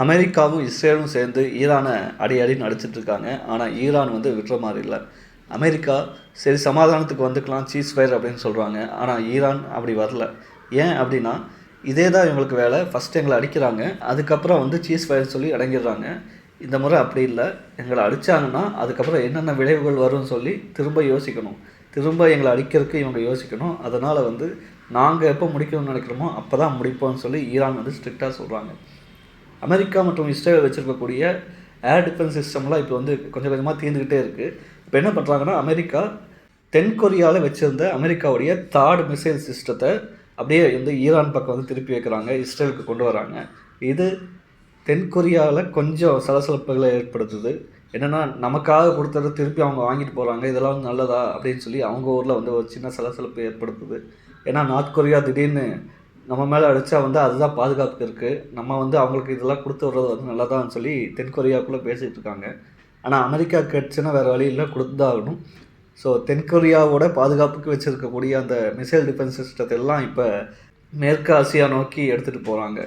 அமெரிக்காவும் இஸ்ரேலும் சேர்ந்து ஈரானை அடி அடின்னு அடிச்சிட்ருக்காங்க. ஆனால் ஈரான் வந்து விட்டுற மாதிரி இல்லை. அமெரிக்கா சரி சமாதானத்துக்கு வந்துக்கலாம் சீஸ் ஃபயர் அப்படின்னு சொல்கிறாங்க. ஆனால் ஈரான் அப்படி வரல. ஏன் அப்படின்னா இதே தான் இவங்களுக்கு வேலை. ஃபஸ்ட்டு எங்களை அடிக்கிறாங்க, அதுக்கப்புறம் வந்து சீஸ் ஃபயர் சொல்லி அடங்கிடுறாங்க. இந்த முறை அப்படி இல்லை. எங்களை அடித்தாங்கன்னா அதுக்கப்புறம் என்னென்ன விளைவுகள் வரும்னு சொல்லி திரும்ப யோசிக்கணும். திரும்ப எங்களை அடிக்கிறதுக்கு இவங்க யோசிக்கணும். அதனால் வந்து நாங்கள் எப்போ முடிக்கணும்னு நினைக்கிறோமோ அப்போ தான் முடிப்போம்னு சொல்லி ஈரான் வந்து ஸ்ட்ரிக்டாக சொல்கிறாங்க. அமெரிக்கா மற்றும் இஸ்ரேல் வச்சுருக்கக்கூடிய ஏர் டிஃபென்ஸ் சிஸ்டம்லாம் இப்போ வந்து கொஞ்சம் கொஞ்சமாக தீர்ந்துக்கிட்டே இருக்குது. இப்போ என்ன பண்ணுறாங்கன்னா, அமெரிக்கா தென்கொரியாவில் வச்சுருந்த அமெரிக்காவுடைய தாட் மிசைல் சிஸ்டத்தை அப்படியே வந்து ஈரான் பக்கம் வந்து திருப்பி வைக்கிறாங்க, இஸ்ரேலுக்கு கொண்டு வராங்க. இது தென்கொரியாவில் கொஞ்சம் சலசலப்புகளை ஏற்படுத்துது. என்னென்னா, நமக்காக கொடுத்ததை திருப்பி அவங்க வாங்கிட்டு போகிறாங்க, இதெல்லாம் நல்லதா அப்படின்னு சொல்லி அவங்க ஊரில் வந்து ஒரு சின்ன சலசலப்பு ஏற்படுத்துது. ஏன்னா நார்த் கொரியா திடீர்னு நம்ம மேலே அடித்தா வந்து அதுதான் பாதுகாப்புக்கு இருக்குது, நம்ம வந்து அவங்களுக்கு இதெல்லாம் கொடுத்து வர்றது வந்து நல்லதான்னு சொல்லி தென்கொரியாவுக்குள்ளே பேசிகிட்டு இருக்காங்க. ஆனால் அமெரிக்கா கிடச்சுன்னா வேறு வழி இல்லை, கொடுத்து தான் ஆகணும். ஸோ தென்கொரியாவோட பாதுகாப்புக்கு வச்சுருக்கக்கூடிய அந்த மிசைல் டிஃபென்ஸ் சிஸ்டத்தை எல்லாம் இப்போ மேற்கு ஆசியா நோக்கி எடுத்துகிட்டு போகிறாங்க.